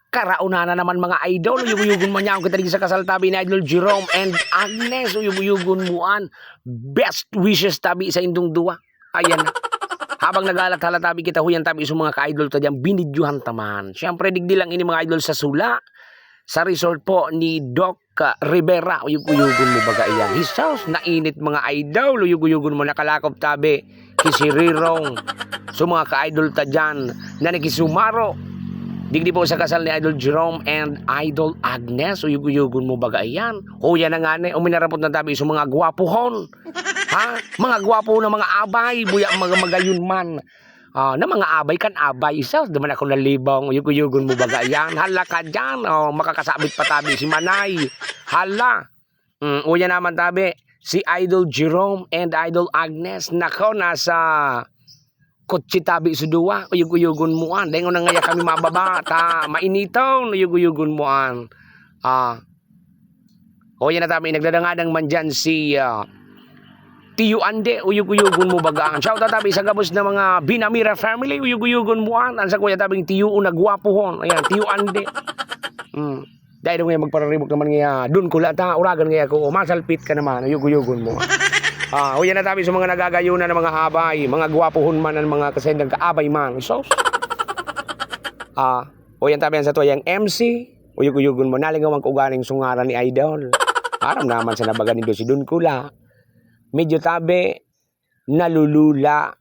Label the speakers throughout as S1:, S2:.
S1: Karauna na naman mga idol, uyug-uyugon mo niya kita sa kasal tabi ni Idol Jerome and Agnes, uyug-uyugon mo an. Best wishes tabi sa indong duwa. Ayan na. Habang nagalat-halat tabi kita huyan tabi sa mga ka-idol to diyan binidyuhan taman. Syempre digdi lang ini mga idol sa Sula. Sa resort po ni Doc Rivera, uyug-uyugon mo baga iyan. His house, nainit mga idol, uyug-uyugon mo nakalakop tabi kisirirong. So mga ka-idol ta dyan na nakisumaro. Digdi po sa kasal ni Idol Jerome and Idol Agnes, uyug-uyugon mo baga iyan. O yan na nga ni, uminarapot na tabi sa mga gwapuhon. Ha? Mga gwapo na mga abay, buya mga magayon man. Na mga abay kan abay isa, daman ako nalibong, uyug-uyugon mo baga iyan. Hala ka dyan, makakasabit pa tabi si Manay. Hala. O yan naman tabi, si Idol Jerome and Idol Agnes, nako nasa kotse tabi sa duwa, uyug-uyugon mo an. Dahil nga nga kami mababa, mainitong, uyug-uyugon mo an. O yan na tabi, nagdadangadang man dyan si Tiyo Ande, uyug-uyugon mo bagaan. Shout out tabi sa gabos na mga Binamira family, uyug-uyugon mo an. Ansa kuya tabing Tiyo nagwapuhon. Ayan, Tiyo Ande. Dahil nga magpararibok naman nga, dun ko lata, uragan nga ako, masalpit ka naman, uyug-uyugon mo. O yan na tabi sa mga nagagayunan ng mga abay, mga gwapuhon man ng mga kasendang kaabay man. So, o yan tabi yan sa to, yung MC, uyug-uyugon mo, nalingawan ko galing sungaran ni Idol. Aram naman sa nabagan ni si dun ko la. Medyo tabi, nalulula.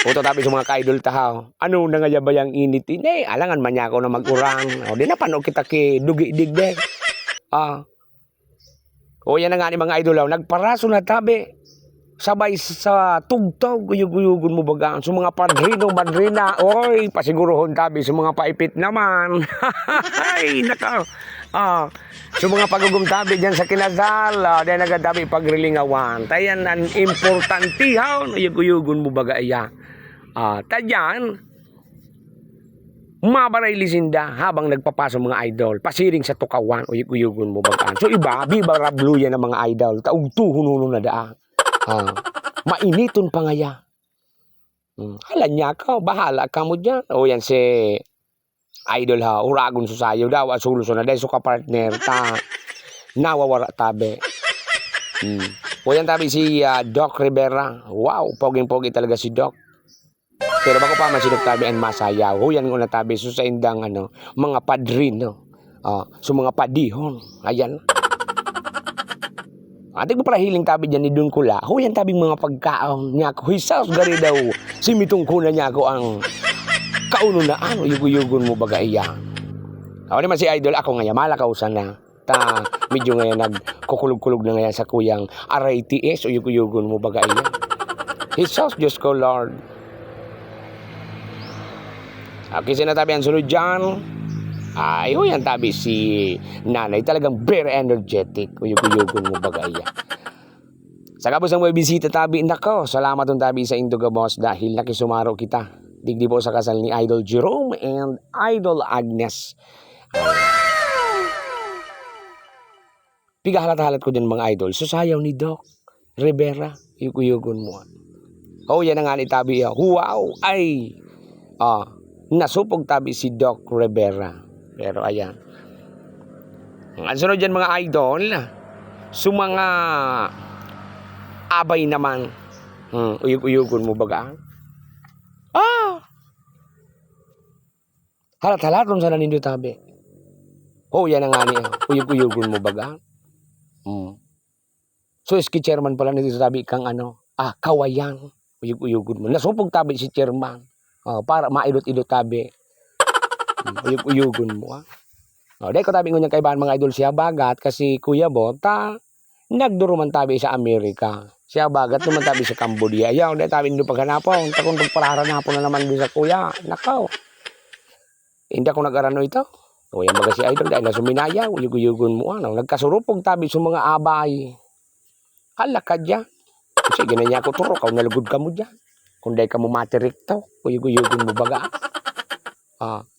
S1: Uto tabi sa mga ka-idol tahaw. Ano na nga ba yung init? Hindi, alangan man niya ako na mag-urang. O, di na paano kita ki dugi-digde. O, yan na nga ni mga idol. Nagparaso na tabi. Sabay sa tugtog, uyug-uyugon mo bagaan. So, mga padrino, madrina. Oy, pasiguruhon tabi sa mga paipit naman. Ay, naka. So mga pagugumtabi dyan sa kinasal, dahil nagadabi pagrilingawan. Tayan ang importantihaw, uyug-uyugon mo baga iya. Tadyan, mabaray lisinda habang nagpapasok mga idol. Pasiring sa tukawan, uyug-uyugon mo baga. So iba, bibarabluya ng mga idol. Taugtuhon na daan. Mainiton pa ngaya. Hala niya ka, bahala ka mo dyan. O yan si Idol ha, uragon susayo daw, asuluso na dahil suka partner, nawawara tabi. O yan tabi si Doc Rivera. Wow, poging-pogi talaga si Doc. Pero bako pa masinok tabi ang masayaw. O yan nga tabi, so sa indang mga padrino. So mga padihon. Ayan. Ating ko para hiling tabi dyan ni Dun Kula. O yan tabing mga pagkaon niya ako. Hisaw, gari daw. Simitong kuna niya ako ang kauno na uyug-uyugon mo baga iya. Ako naman si Idol, ako ngayon, malakausan na. Medyo ngayon nagkukulog-kulog na ngayon sa kuyang RITS, uyug-uyugon mo baga iya. Jesus, Diyos ko, Lord. Okay, sinatabi ang sunod dyan. Ayaw yan tabi si nanay, talagang very energetic, uyug-uyugon mo baga iya. Sa kabos ng may bisita tabi, nako, salamat ang tabi sa Indog Boss dahil nakisumaro kita. Digdi po sa kasal ni Idol Jerome and Idol Agnes. Pigahalat-halat ko din mga idol. Susayaw ni Doc Rivera. Uyug-uyugon mo. O yan ang nga ni tabi. Wow! Ay! Nasupog tabi si Doc Rivera. Pero ayan. Ang sunod dyan mga idol. So mga abay naman. Uyug-uyugon mo baga. Halat-halat ron sana nindo tabi. Yan ang nga niya. Uyug-uyugon mo baga. So, iski chairman pala nito tabi kang kawayan. Uyug-uyugon mo. Nasupog tabi si chairman. Para mailot-ilot tabi. Uyug-uyugon mo. Dahil ko tabi ngunyan kaibahan mga idol siya bagat kasi Kuya Bota, nagduruman tabi sa Amerika. Siya bagat naman tabi sa Cambodia. Ayaw, dahil tabi nito paghanapon. Takong pagpararanapon na naman doon sa Kuya. Nakaw. Hindi ako nag-arano ito. O yan baga si Idol dahil nasuminaya, uyug-uyugon mo. Nagkasurupog tabi sa mga abay. Hala ka dyan. Kasi ganyan ako turo, kung nalugod ka mo dyan. Kung dahil ka mo matirik to, uyug-uyugon mo baga.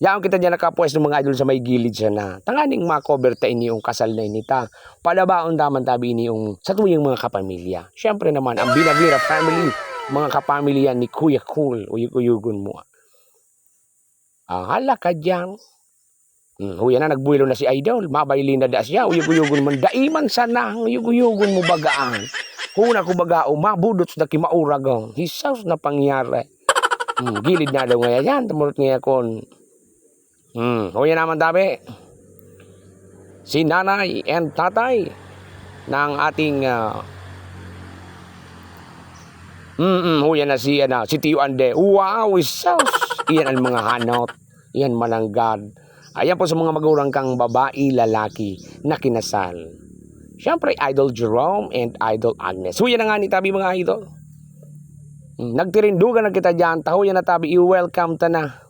S1: Yan kita dyan nakapwes ng mga idol sa may gilid siya na. Tanganing makover ta ini yung kasal na inita. Palabaon daman tabi ini yung sa tuyang mga kapamilya. Siyempre naman, ang Binavira family, mga kapamilya ni Kuya Cool, uyug-uyugon mo. Hala ka dyan. Huya na nagbuelo na si Idol, mabayli na da siya, uyug-uyugon man, daiman sana, uyug-uyugon mo bagaan. Huna ko bagao, mabudot sa kimauragong, hisaws na pangyari. Gilid na daw ngayon yan, tamurot ngayon kon. Huya naman tabi, si nanay and tatay ng ating, huya na si Tio Ande, wow, hisaws, iyan ang mga hanot, iyan mananggad. Ayan po sa mga magurang kang babae, lalaki na kinasal. Siyempre, Idol Jerome and Idol Agnes. Huya na nga ni tabi mga idol. Nagtirindugan na kita dyan. Tahuyan na tabi, i-welcome ta na.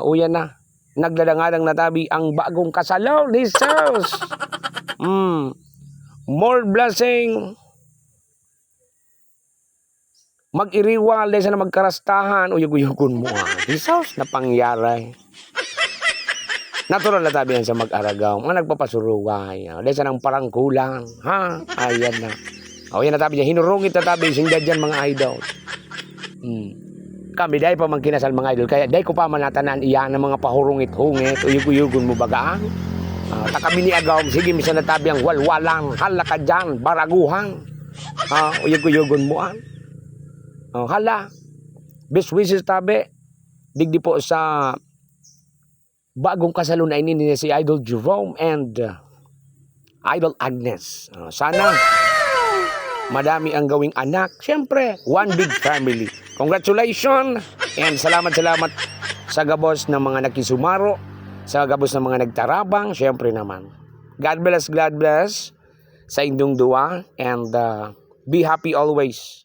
S1: Uya na. Nagladangadang na tabi ang bagong kasalaw ni Saus. More blessing. Mag-iriwalay sa na magkarastahan. Uyug-uyugon mo ni Saus na pangyari. Natural na tabi yan sa mag-aragaw. Mga nagpapasuruway. Desa ng parang kulang. Ha? Ayan na. Yan na tabi dyan. Hinurungit na tabi. Singgad dyan mga idol. Kami dahil pa man kinasal mga idol. Kaya dahil ko pa manatanan iyan ng mga pahurungit-hungit. Uyug-uyugon mo bagaan. Takami ni agaw. Sige, misa na tabi ang walwalang. Hala ka dyan. Baraguhang. Uyug-uyugon mo an. Hala. Best wishes tabi. Digdi po sa bagong kasalo na ini si Idol Jerome and Idol Agnes. Sana madami ang gawing anak. Siyempre, one big family. Congratulations and salamat sa gabos ng mga nakisumaro, sa gabos ng mga nagtarabang. Siyempre naman. God bless sa inyong duwa and be happy always.